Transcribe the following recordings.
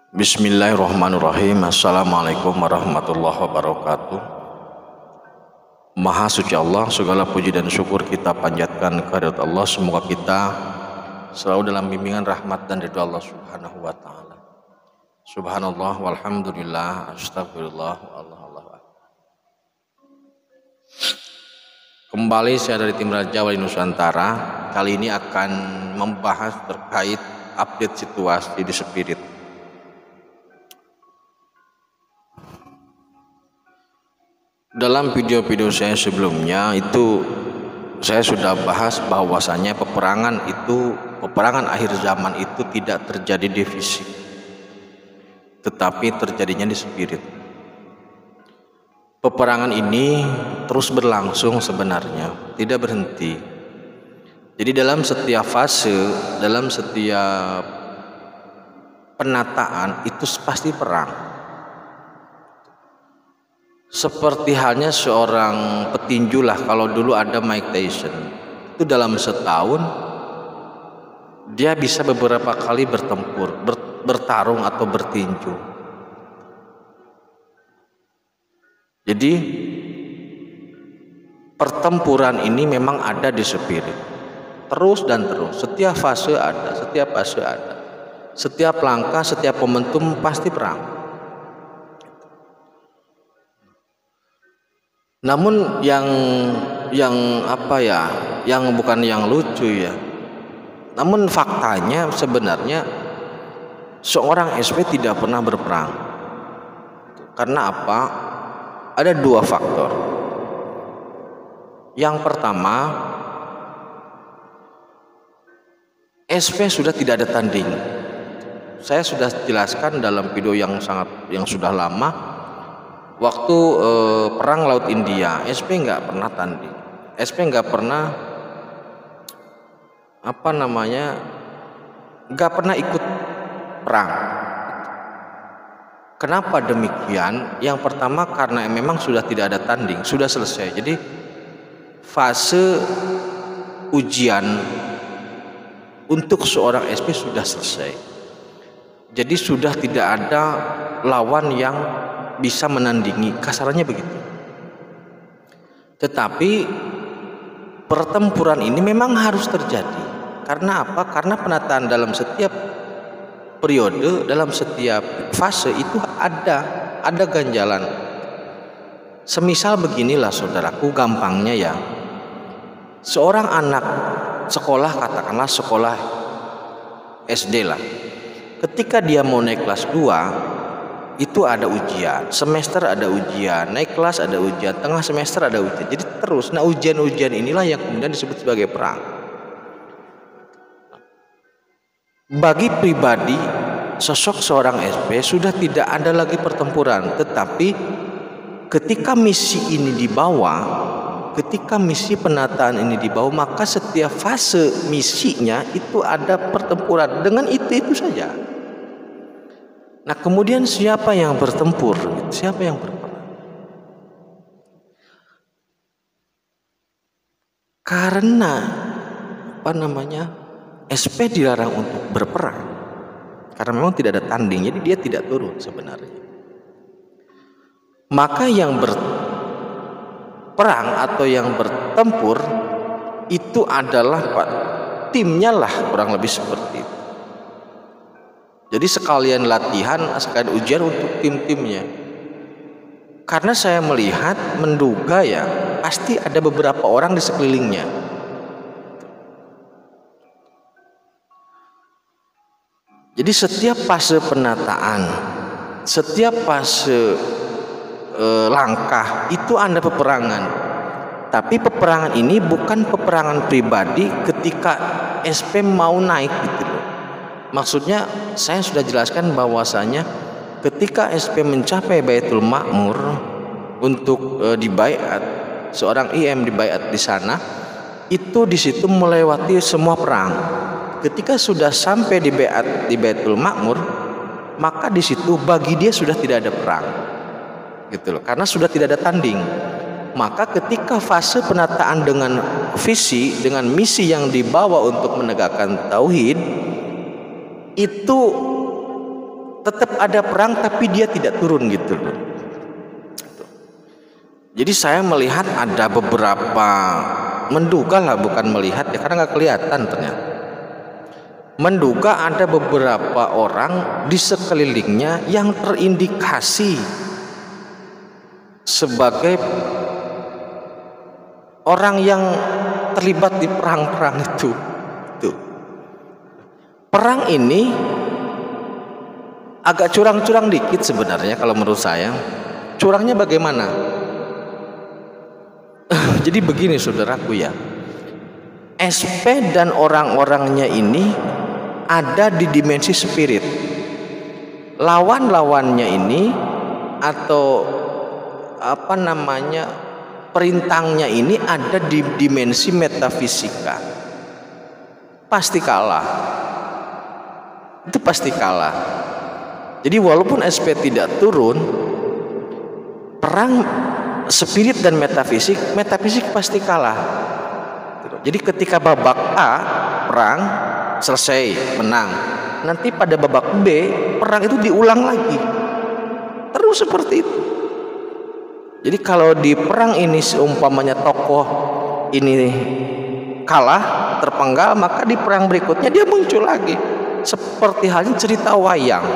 Bismillahirrahmanirrahim. Assalamualaikum warahmatullahi wabarakatuh. Maha suci Allah, segala puji dan syukur kita panjatkan kehadirat Allah. Semoga kita selalu dalam bimbingan rahmat dan ridha Allah Subhanahu wa taala. Subhanallah walhamdulillah, astagfirullah, Allah. Kembali saya dari tim Raja Wali Nusantara. Kali ini akan membahas terkait update situasi di Spirit. Dalam video-video saya sebelumnya itu saya sudah bahas bahwasanya peperangan akhir zaman itu tidak terjadi di fisik, tetapi terjadinya di spirit. Peperangan ini terus berlangsung sebenarnya, tidak berhenti. Jadi dalam setiap fase, dalam setiap penataan itu pasti perang. Seperti halnya seorang petinju lah, kalau dulu ada Mike Tyson, itu dalam setahun dia bisa beberapa kali bertarung atau bertinju. Jadi pertempuran ini memang ada di spirit, terus dan terus, setiap fase ada, setiap langkah, setiap momentum pasti perang. Namun yang bukan yang lucu ya. Namun faktanya sebenarnya seorang SP tidak pernah berperang. Karena apa? Ada dua faktor. Yang pertama, SP sudah tidak ada tanding. Saya sudah jelaskan dalam video yang sudah lama. Waktu perang Laut India, SP nggak pernah tanding, SP nggak pernah nggak pernah ikut perang. Kenapa demikian? Yang pertama karena memang sudah tidak ada tanding, sudah selesai. Jadi fase ujian untuk seorang SP sudah selesai. Jadi sudah tidak ada lawan yang bisa menandingi, kasarannya begitu. Tetapi pertempuran ini memang harus terjadi. Karena apa? Karena penataan dalam setiap periode, dalam setiap fase itu ada ganjalan. Semisal beginilah saudaraku, gampangnya ya. Seorang anak sekolah, katakanlah sekolah SD lah. Ketika dia mau naik kelas 2, itu ada ujian, semester ada ujian, naik kelas ada ujian, tengah semester ada ujian. Jadi terus, nah ujian-ujian inilah yang kemudian disebut sebagai perang. Bagi pribadi, sosok seorang SP sudah tidak ada lagi pertempuran. Tetapi ketika misi ini dibawa, ketika misi penataan ini dibawa, maka setiap fase misinya itu ada pertempuran. Dengan itu saja. Nah kemudian siapa yang bertempur? Siapa yang berperang? Karena SP dilarang untuk berperang. Karena memang tidak ada tanding, jadi dia tidak turun sebenarnya. Maka yang berperang atau yang bertempur itu adalah timnya lah, kurang lebih seperti itu. Jadi sekalian latihan, sekalian ujian untuk tim-timnya. Karena saya menduga ya, pasti ada beberapa orang di sekelilingnya. Jadi setiap fase penataan, setiap fase langkah itu ada peperangan. Tapi peperangan ini bukan peperangan pribadi ketika SP mau naik gitu loh. Maksudnya saya sudah jelaskan bahwasanya ketika SP mencapai Baitul Ma'mur untuk dibaiat, seorang IM dibaiat di sana, itu di situ melewati semua perang. Ketika sudah sampai di Baitul Ma'mur, maka di situ bagi dia sudah tidak ada perang. Gitu loh, karena sudah tidak ada tanding. Maka ketika fase penataan dengan visi, dengan misi yang dibawa untuk menegakkan tauhid, itu tetap ada perang tapi dia tidak turun gitu loh. Jadi saya melihat ada beberapa, menduga lah, bukan melihat ya karena nggak kelihatan ternyata. Menduga ada beberapa orang di sekelilingnya yang terindikasi sebagai orang yang terlibat di perang-perang itu. Tuh. Perang ini agak curang-curang dikit sebenarnya kalau menurut saya. Curangnya bagaimana? Jadi begini saudaraku ya, SP dan orang-orangnya ini ada di dimensi spirit. Lawan-lawannya ini atau apa namanya, perintangnya ini ada di dimensi metafisika. Pasti kalah. Itu pasti kalah. Jadi walaupun SP tidak turun, perang spirit dan metafisik pasti kalah. Jadi ketika babak A perang selesai menang, nanti pada babak B perang itu diulang lagi, terus seperti itu. Jadi kalau di perang ini seumpamanya tokoh ini kalah, terpenggal, maka di perang berikutnya dia muncul lagi. Seperti halnya cerita wayang.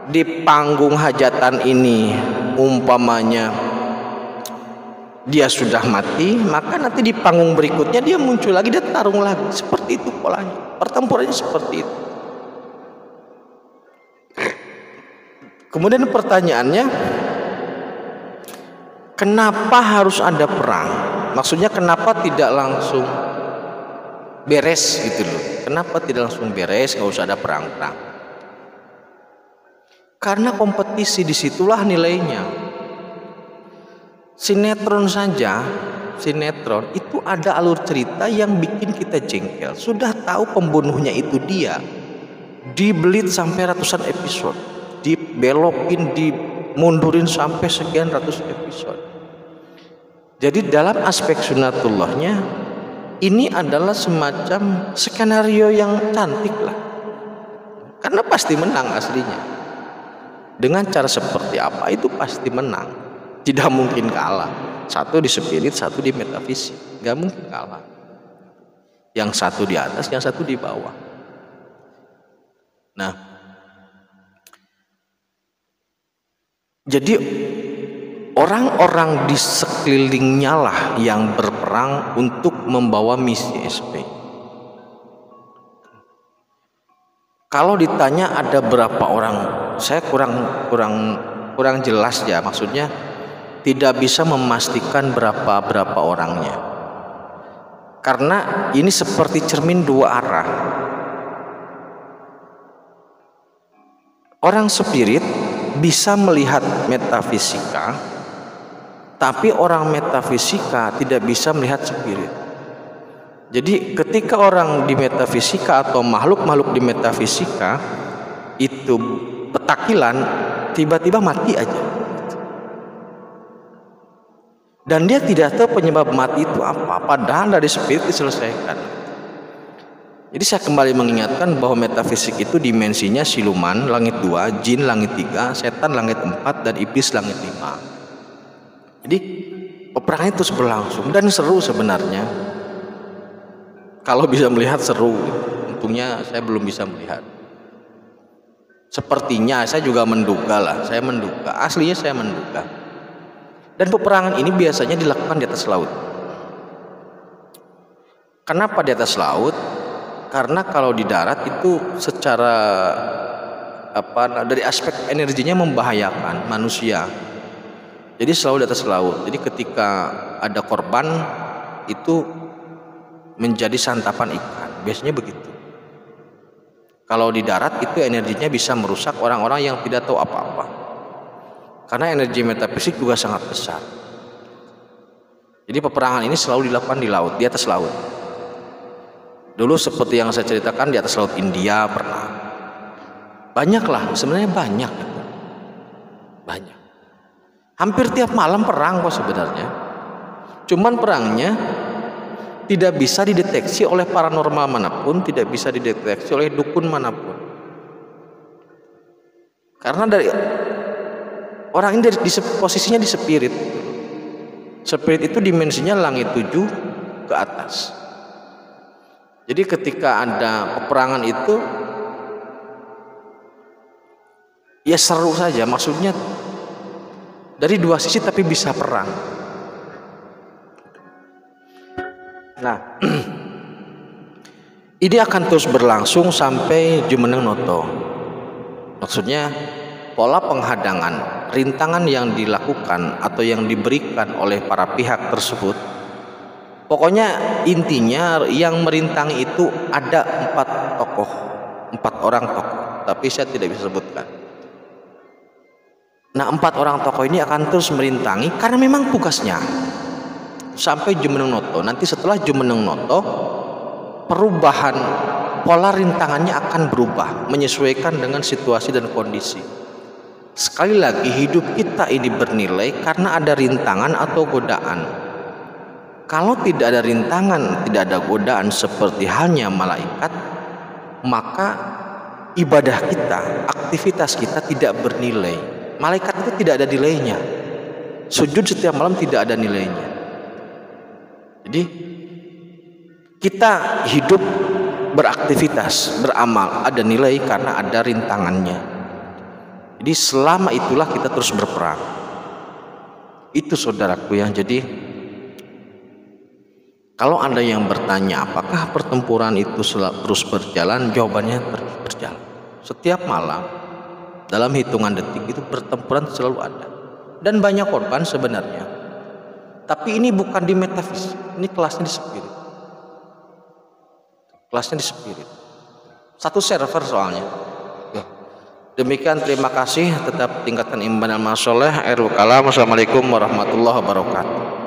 Di panggung hajatan ini umpamanya dia sudah mati, maka nanti di panggung berikutnya dia muncul lagi, dia tarung lagi. Seperti itu polanya, pertempurannya seperti itu. Kemudian pertanyaannya, kenapa harus ada perang? Maksudnya kenapa tidak langsung beres gitu loh? Kenapa tidak langsung beres, nggak usah ada perang-perang? Karena kompetisi, disitulah nilainya. Sinetron saja, sinetron itu ada alur cerita yang bikin kita jengkel. Sudah tahu pembunuhnya itu dia, dibelit sampai ratusan episode, dibelokin, dimundurin sampai sekian ratus episode. Jadi dalam aspek sunatullahnya, ini adalah semacam skenario yang cantik lah. Karena pasti menang aslinya. Dengan cara seperti apa itu pasti menang. Tidak mungkin kalah. Satu di spirit, satu di metafisik. Gak mungkin kalah. Yang satu di atas, yang satu di bawah. Nah, jadi orang-orang di sekelilingnya lah yang berperang untuk membawa misi SP. Kalau ditanya ada berapa orang, saya kurang jelas ya, maksudnya tidak bisa memastikan berapa orangnya. Karena ini seperti cermin dua arah. Orang spirit bisa melihat metafisika, tapi orang metafisika tidak bisa melihat spirit. Jadi ketika orang di metafisika atau makhluk-makhluk di metafisika itu petakilan, tiba-tiba mati aja. Dan dia tidak tahu penyebab mati itu apa, padahal dari spirit diselesaikan. Jadi saya kembali mengingatkan bahwa metafisik itu dimensinya siluman langit 2, jin langit 3, setan langit 4, dan iblis langit 5. Jadi peperangan terus berlangsung dan seru sebenarnya. Kalau bisa melihat seru, untungnya saya belum bisa melihat. Sepertinya saya juga menduga lah, aslinya saya menduga. Dan peperangan ini biasanya dilakukan di atas laut. Kenapa di atas laut? Karena kalau di darat itu secara dari aspek energinya membahayakan manusia. Jadi selalu di atas laut. Jadi ketika ada korban itu menjadi santapan ikan, biasanya begitu. Kalau di darat itu energinya bisa merusak orang-orang yang tidak tahu apa-apa. Karena energi metafisik juga sangat besar. Jadi peperangan ini selalu dilakukan di laut, di atas laut. Dulu seperti yang saya ceritakan di atas laut India pernah. Banyak lah, sebenarnya banyak. Banyak. Hampir tiap malam perang kok sebenarnya. Cuman perangnya tidak bisa dideteksi oleh paranormal manapun, tidak bisa dideteksi oleh dukun manapun. Karena dari orang ini posisinya di spirit. Spirit itu dimensinya langit 7 ke atas. Jadi ketika ada peperangan itu ya seru saja, maksudnya dari dua sisi tapi bisa perang. Nah, ini akan terus berlangsung sampai Jumeneng Noto. Maksudnya pola penghadangan, rintangan yang dilakukan atau yang diberikan oleh para pihak tersebut, pokoknya intinya yang merintangi itu ada 4 orang tokoh, tapi saya tidak bisa sebutkan. Nah, 4 orang tokoh ini akan terus merintangi karena memang tugasnya sampai Jumeneng Noto. Nanti setelah Jumeneng Noto, perubahan pola rintangannya akan berubah menyesuaikan dengan situasi dan kondisi. Sekali lagi, hidup kita ini bernilai karena ada rintangan atau godaan. Kalau tidak ada rintangan, tidak ada godaan seperti halnya malaikat, maka ibadah kita, aktivitas kita tidak bernilai. Malaikat itu tidak ada nilainya. Sujud setiap malam tidak ada nilainya. Jadi kita hidup, beraktivitas, beramal ada nilai karena ada rintangannya. Jadi selama itulah kita terus berperang. Itu saudaraku ya. Jadi kalau Anda yang bertanya apakah pertempuran itu terus berjalan, jawabannya terus berjalan. Setiap malam dalam hitungan detik itu pertempuran selalu ada. Dan banyak korban sebenarnya. Tapi ini bukan di metafisik, ini kelasnya di spirit. Kelasnya di spirit. Satu server soalnya. Demikian, terima kasih. Tetap tingkatkan iman dan amal soleh. Akhirul kalam. Wassalamualaikum warahmatullahi wabarakatuh.